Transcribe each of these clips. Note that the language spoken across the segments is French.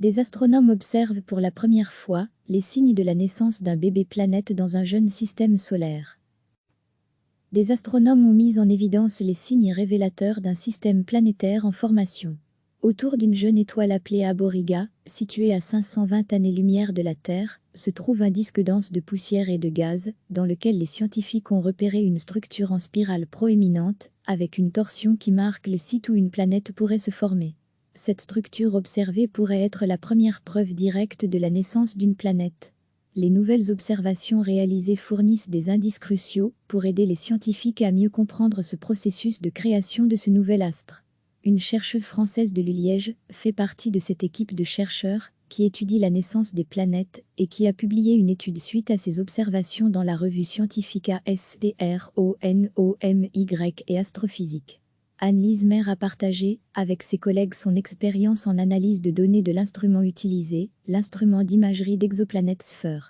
Des astronomes observent pour la première fois les signes de la naissance d'un bébé planète dans un jeune système solaire. Des astronomes ont mis en évidence les signes révélateurs d'un système planétaire en formation. Autour d'une jeune étoile appelée Aboriga, située à 520 années-lumière de la Terre, se trouve un disque dense de poussière et de gaz, dans lequel les scientifiques ont repéré une structure en spirale proéminente, avec une torsion qui marque le site où une planète pourrait se former. Cette structure observée pourrait être la première preuve directe de la naissance d'une planète. Les nouvelles observations réalisées fournissent des indices cruciaux pour aider les scientifiques à mieux comprendre ce processus de création de ce nouvel astre. Une chercheuse française de Liège fait partie de cette équipe de chercheurs qui étudie la naissance des planètes et qui a publié une étude suite à ces observations dans la revue scientifique Astronomy et Astrophysique. Anne-Lise Maire a partagé avec ses collègues son expérience en analyse de données de l'instrument utilisé, l'instrument d'imagerie d'exoplanètes SFER.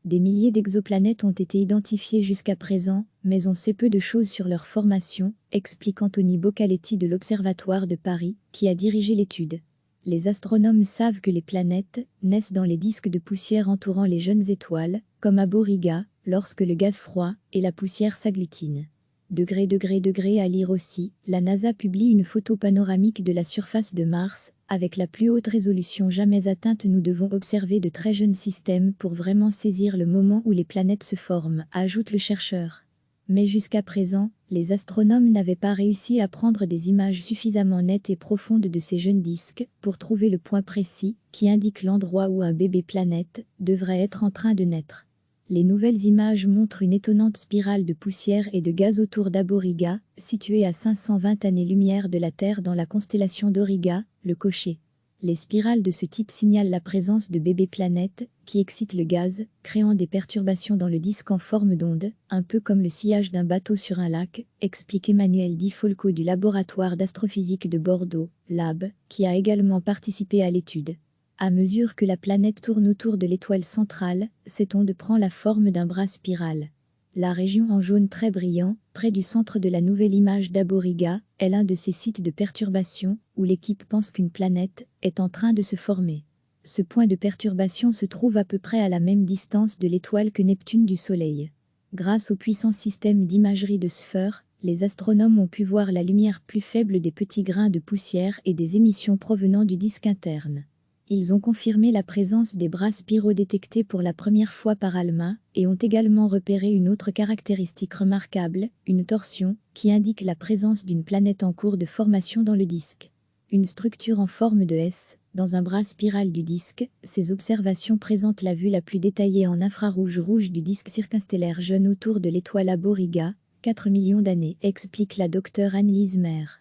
Des milliers d'exoplanètes ont été identifiées jusqu'à présent, mais on sait peu de choses sur leur formation, explique Anthony Boccaletti de l'Observatoire de Paris, qui a dirigé l'étude. Les astronomes savent que les planètes naissent dans les disques de poussière entourant les jeunes étoiles, comme Aboriga, lorsque le gaz froid et la poussière s'agglutinent. À lire aussi, la NASA publie une photo panoramique de la surface de Mars. Avec la plus haute résolution jamais atteinte, nous devons observer de très jeunes systèmes pour vraiment saisir le moment où les planètes se forment, ajoute le chercheur. Mais jusqu'à présent, les astronomes n'avaient pas réussi à prendre des images suffisamment nettes et profondes de ces jeunes disques pour trouver le point précis qui indique l'endroit où un bébé planète devrait être en train de naître. Les nouvelles images montrent une étonnante spirale de poussière et de gaz autour d'Aboriga, située à 520 années-lumière de la Terre dans la constellation d'Auriga, le Cocher. Les spirales de ce type signalent la présence de bébés planètes qui excitent le gaz, créant des perturbations dans le disque en forme d'onde, un peu comme le sillage d'un bateau sur un lac, explique Emmanuel Di Folco du laboratoire d'astrophysique de Bordeaux, LAB, qui a également participé à l'étude. À mesure que la planète tourne autour de l'étoile centrale, cette onde prend la forme d'un bras spiral. La région en jaune très brillant, près du centre de la nouvelle image d'Aboriga, est l'un de ces sites de perturbation où l'équipe pense qu'une planète est en train de se former. Ce point de perturbation se trouve à peu près à la même distance de l'étoile que Neptune du Soleil. Grâce au puissant système d'imagerie de SFER, les astronomes ont pu voir la lumière plus faible des petits grains de poussière et des émissions provenant du disque interne. Ils ont confirmé la présence des bras spiraux détectés pour la première fois par ALMA et ont également repéré une autre caractéristique remarquable, une torsion, qui indique la présence d'une planète en cours de formation dans le disque. Une structure en forme de S, dans un bras spiral du disque, ces observations présentent la vue la plus détaillée en infrarouge rouge du disque circumstellaire jeune autour de l'étoile Aboriga, 4 millions d'années, explique la docteure Anne-Lise Maire.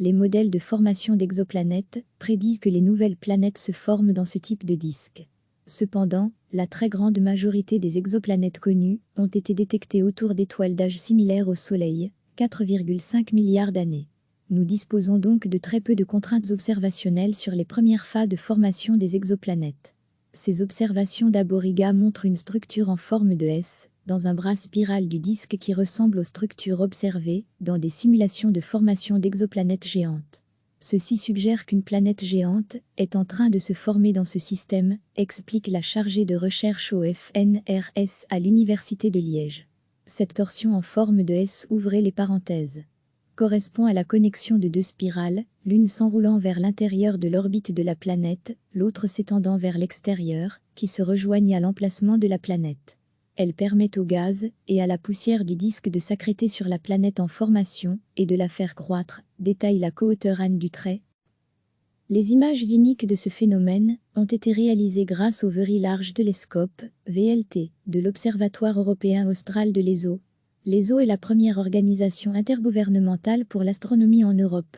Les modèles de formation d'exoplanètes prédisent que les nouvelles planètes se forment dans ce type de disque. Cependant, la très grande majorité des exoplanètes connues ont été détectées autour d'étoiles d'âge similaire au Soleil, 4,5 milliards d'années. Nous disposons donc de très peu de contraintes observationnelles sur les premières phases de formation des exoplanètes. Ces observations d'Aboriga montrent une structure en forme de S, dans un bras spiral du disque qui ressemble aux structures observées dans des simulations de formation d'exoplanètes géantes. Ceci suggère qu'une planète géante est en train de se former dans ce système, explique la chargée de recherche au FNRS à l'Université de Liège. Cette torsion en forme de S, ouvrez les parenthèses, correspond à la connexion de deux spirales, l'une s'enroulant vers l'intérieur de l'orbite de la planète, l'autre s'étendant vers l'extérieur, qui se rejoignent à l'emplacement de la planète. Elle permet au gaz et à la poussière du disque de s'accréter sur la planète en formation et de la faire croître, détaille la co-auteure Anne Dutray. Les images uniques de ce phénomène ont été réalisées grâce au Very Large Telescope, VLT, de l'Observatoire européen austral de l'ESO. L'ESO est la première organisation intergouvernementale pour l'astronomie en Europe.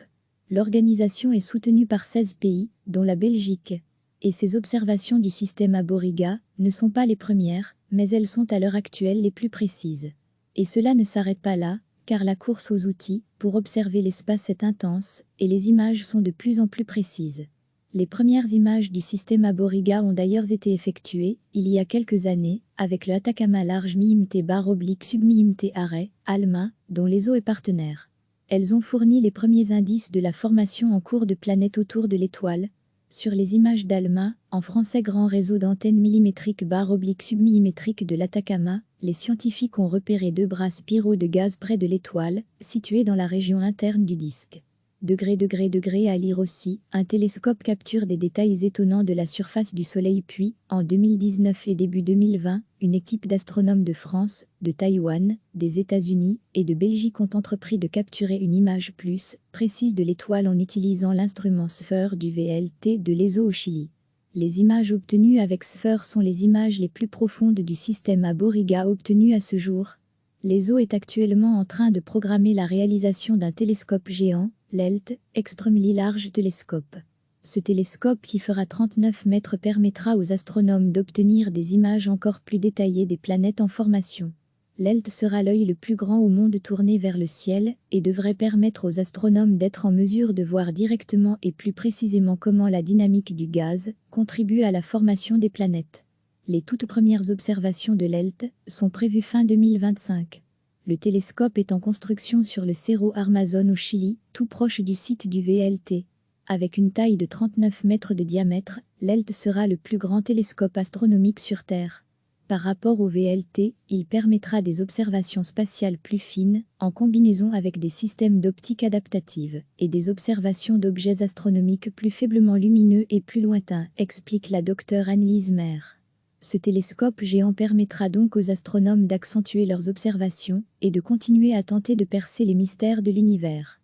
L'organisation est soutenue par 16 pays, dont la Belgique. Et ces observations du système Aboriga ne sont pas les premières, mais elles sont à l'heure actuelle les plus précises. Et cela ne s'arrête pas là, car la course aux outils pour observer l'espace est intense, et les images sont de plus en plus précises. Les premières images du système Aboriga ont d'ailleurs été effectuées, il y a quelques années, avec le Atacama Large MIMT/Submimt Array, ALMA, dont l'ESO est partenaire. Elles ont fourni les premiers indices de la formation en cours de planètes autour de l'étoile. Sur les images d'ALMA, en français grand réseau d'antennes millimétriques/submillimétriques de l'Atacama, les scientifiques ont repéré deux bras spiraux de gaz près de l'étoile, situés dans la région interne du disque. À lire aussi, un télescope capture des détails étonnants de la surface du Soleil puis, en 2019 et début 2020, une équipe d'astronomes de France, de Taïwan, des États-Unis et de Belgique ont entrepris de capturer une image plus précise de l'étoile en utilisant l'instrument SFER du VLT de l'ESO au Chili. Les images obtenues avec SFER sont les images les plus profondes du système Aborigua obtenues à ce jour. L'ESO est actuellement en train de programmer la réalisation d'un télescope géant, l'ELT, Extremely Large Telescope. Ce télescope qui fera 39 mètres permettra aux astronomes d'obtenir des images encore plus détaillées des planètes en formation. L'ELT sera l'œil le plus grand au monde tourné vers le ciel et devrait permettre aux astronomes d'être en mesure de voir directement et plus précisément comment la dynamique du gaz contribue à la formation des planètes. Les toutes premières observations de l'ELT sont prévues fin 2025. Le télescope est en construction sur le Cerro Armazón au Chili, tout proche du site du VLT. Avec une taille de 39 mètres de diamètre, l'ELT sera le plus grand télescope astronomique sur Terre. Par rapport au VLT, il permettra des observations spatiales plus fines, en combinaison avec des systèmes d'optique adaptative, et des observations d'objets astronomiques plus faiblement lumineux et plus lointains, explique la docteure Annelise Maire. Ce télescope géant permettra donc aux astronomes d'accentuer leurs observations et de continuer à tenter de percer les mystères de l'univers.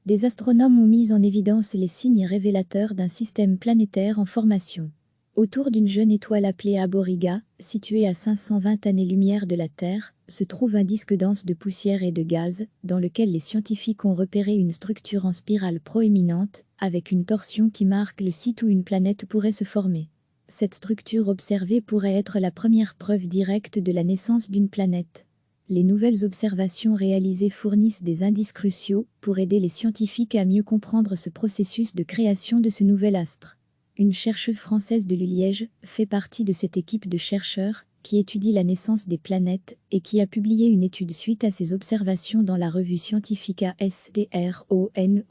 Des astronomes ont mis en évidence les signes révélateurs d'un système planétaire en formation. Autour d'une jeune étoile appelée Aborigua, située à 520 années-lumière de la Terre, se trouve un disque dense de poussière et de gaz, dans lequel les scientifiques ont repéré une structure en spirale proéminente, avec une torsion qui marque le site où une planète pourrait se former. Cette structure observée pourrait être la première preuve directe de la naissance d'une planète. Les nouvelles observations réalisées fournissent des indices cruciaux pour aider les scientifiques à mieux comprendre ce processus de création de ce nouvel astre. Une chercheuse française de Liège fait partie de cette équipe de chercheurs qui étudie la naissance des planètes et qui a publié une étude suite à ces observations dans la revue scientifique Astronomy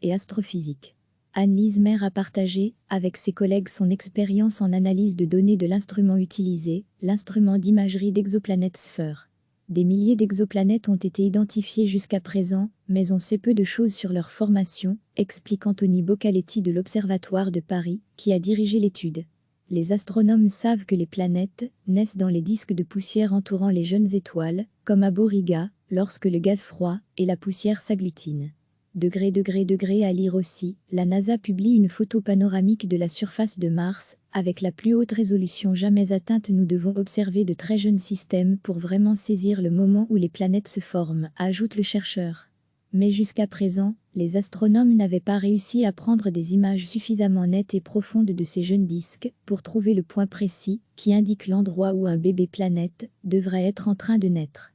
et Astrophysique. Annelise Maire a partagé, avec ses collègues, son expérience en analyse de données de l'instrument utilisé, l'instrument d'imagerie d'exoplanètes SFER. Des milliers d'exoplanètes ont été identifiées jusqu'à présent, mais on sait peu de choses sur leur formation, explique Anthony Boccaletti de l'Observatoire de Paris, qui a dirigé l'étude. Les astronomes savent que les planètes naissent dans les disques de poussière entourant les jeunes étoiles, comme Aborigua, lorsque le gaz froid et la poussière s'agglutinent. À lire aussi, la NASA publie une photo panoramique de la surface de Mars. Avec la plus haute résolution jamais atteinte, nous devons observer de très jeunes systèmes pour vraiment saisir le moment où les planètes se forment, ajoute le chercheur. Mais jusqu'à présent, les astronomes n'avaient pas réussi à prendre des images suffisamment nettes et profondes de ces jeunes disques pour trouver le point précis qui indique l'endroit où un bébé planète devrait être en train de naître.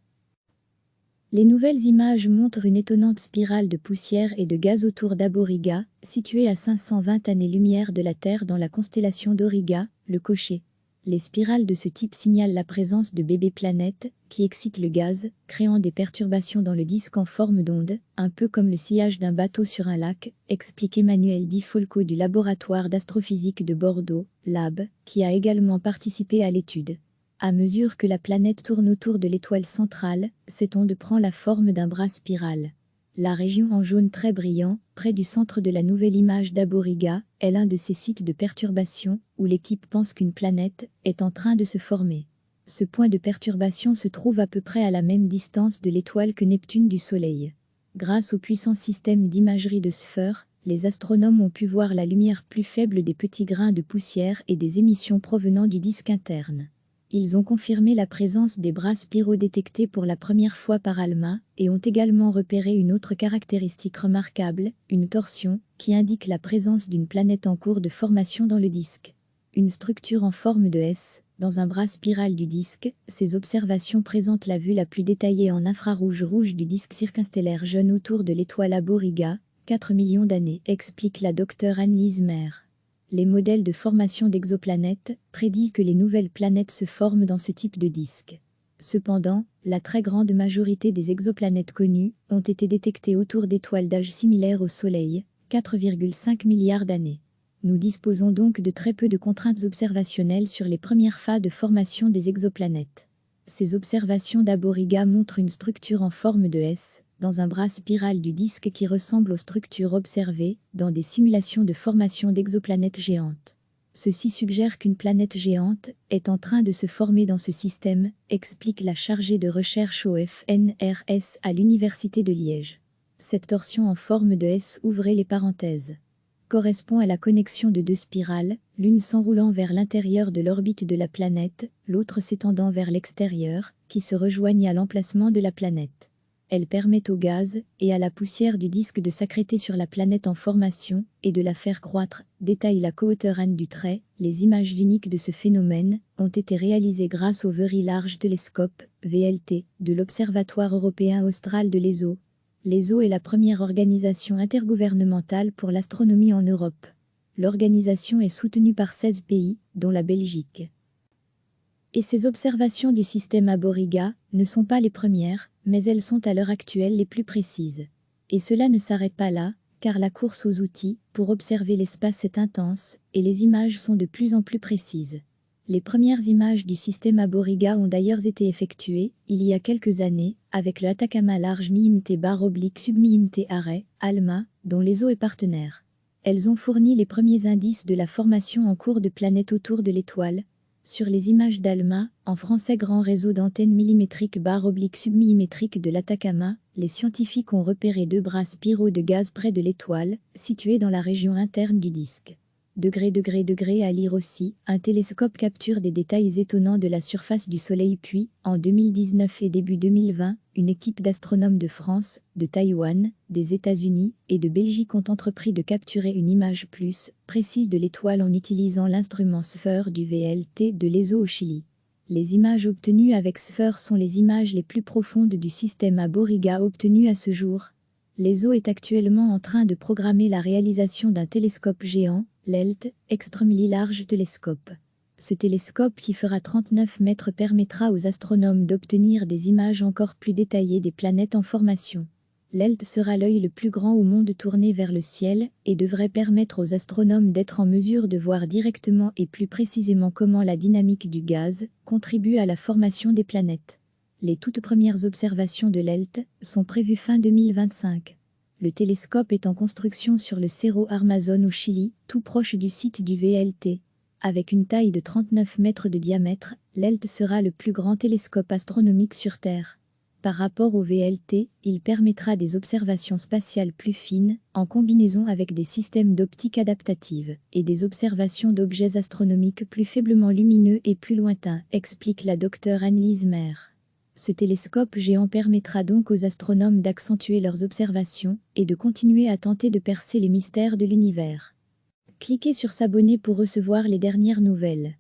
Les nouvelles images montrent une étonnante spirale de poussière et de gaz autour d'Aborigua, située à 520 années-lumière de la Terre dans la constellation d'Auriga, le Cocher. Les spirales de ce type signalent la présence de bébés planètes qui excitent le gaz, créant des perturbations dans le disque en forme d'onde, un peu comme le sillage d'un bateau sur un lac, explique Emmanuel Di Folco du laboratoire d'astrophysique de Bordeaux, LAB, qui a également participé à l'étude. À mesure que la planète tourne autour de l'étoile centrale, cette onde prend la forme d'un bras spiral. La région en jaune très brillant, près du centre de la nouvelle image d'Aborigua, est l'un de ces sites de perturbation où l'équipe pense qu'une planète est en train de se former. Ce point de perturbation se trouve à peu près à la même distance de l'étoile que Neptune du Soleil. Grâce au puissant système d'imagerie de SFER, les astronomes ont pu voir la lumière plus faible des petits grains de poussière et des émissions provenant du disque interne. Ils ont confirmé la présence des bras spiraux détectés pour la première fois par ALMA et ont également repéré une autre caractéristique remarquable, une torsion, qui indique la présence d'une planète en cours de formation dans le disque. Une structure en forme de S, dans un bras spiral du disque, ces observations présentent la vue la plus détaillée en infrarouge rouge du disque circumstellaire jeune autour de l'étoile Aborigua, 4 millions d'années, explique la docteure Annelise Maire. Les modèles de formation d'exoplanètes prédisent que les nouvelles planètes se forment dans ce type de disque. Cependant, la très grande majorité des exoplanètes connues ont été détectées autour d'étoiles d'âge similaire au Soleil, 4,5 milliards d'années. Nous disposons donc de très peu de contraintes observationnelles sur les premières phases de formation des exoplanètes. Ces observations d'Aborigua montrent une structure en forme de S, dans un bras spiral du disque qui ressemble aux structures observées dans des simulations de formation d'exoplanètes géantes. Ceci suggère qu'une planète géante est en train de se former dans ce système, explique la chargée de recherche au FNRS à l'Université de Liège. Cette torsion en forme de S, ouvrez les parenthèses, correspond à la connexion de deux spirales, l'une s'enroulant vers l'intérieur de l'orbite de la planète, l'autre s'étendant vers l'extérieur, qui se rejoignent à l'emplacement de la planète. Elle permet au gaz et à la poussière du disque de s'accréter sur la planète en formation et de la faire croître, détaille la co-auteure Anne Dutray. Les images uniques de ce phénomène ont été réalisées grâce au Very Large Telescope, VLT, de l'Observatoire européen austral de l'ESO. L'ESO est la première organisation intergouvernementale pour l'astronomie en Europe. L'organisation est soutenue par 16 pays, dont la Belgique. Et ces observations du système Aborigua ne sont pas les premières, mais elles sont à l'heure actuelle les plus précises. Et cela ne s'arrête pas là, car la course aux outils pour observer l'espace est intense, et les images sont de plus en plus précises. Les premières images du système Aborigua ont d'ailleurs été effectuées, il y a quelques années, avec le Atacama Large MIMT/SubmimT Array, ALMA, dont l'ESO est partenaire. Elles ont fourni les premiers indices de la formation en cours de planètes autour de l'étoile. Sur les images d'ALMA, en français grand réseau d'antennes millimétriques/submillimétriques de l'Atacama, les scientifiques ont repéré deux bras spiraux de gaz près de l'étoile, situés dans la région interne du disque. À lire aussi, un télescope capture des détails étonnants de la surface du Soleil puis, en 2019 et début 2020, une équipe d'astronomes de France, de Taïwan, des États-Unis et de Belgique ont entrepris de capturer une image plus précise de l'étoile en utilisant l'instrument SFER du VLT de l'ESO au Chili. Les images obtenues avec SFER sont les images les plus profondes du système Aborigua obtenues à ce jour. L'ESO est actuellement en train de programmer la réalisation d'un télescope géant, l'ELT, Extremely Large Telescope. Ce télescope qui fera 39 mètres permettra aux astronomes d'obtenir des images encore plus détaillées des planètes en formation. L'ELT sera l'œil le plus grand au monde tourné vers le ciel et devrait permettre aux astronomes d'être en mesure de voir directement et plus précisément comment la dynamique du gaz contribue à la formation des planètes. Les toutes premières observations de l'ELT sont prévues fin 2025. Le télescope est en construction sur le Cerro Armazón au Chili, tout proche du site du VLT. Avec une taille de 39 mètres de diamètre, l'ELT sera le plus grand télescope astronomique sur Terre. Par rapport au VLT, il permettra des observations spatiales plus fines, en combinaison avec des systèmes d'optique adaptative, et des observations d'objets astronomiques plus faiblement lumineux et plus lointains, explique la docteure Annelise Maire. Ce télescope géant permettra donc aux astronomes d'accentuer leurs observations et de continuer à tenter de percer les mystères de l'univers. Cliquez sur s'abonner pour recevoir les dernières nouvelles.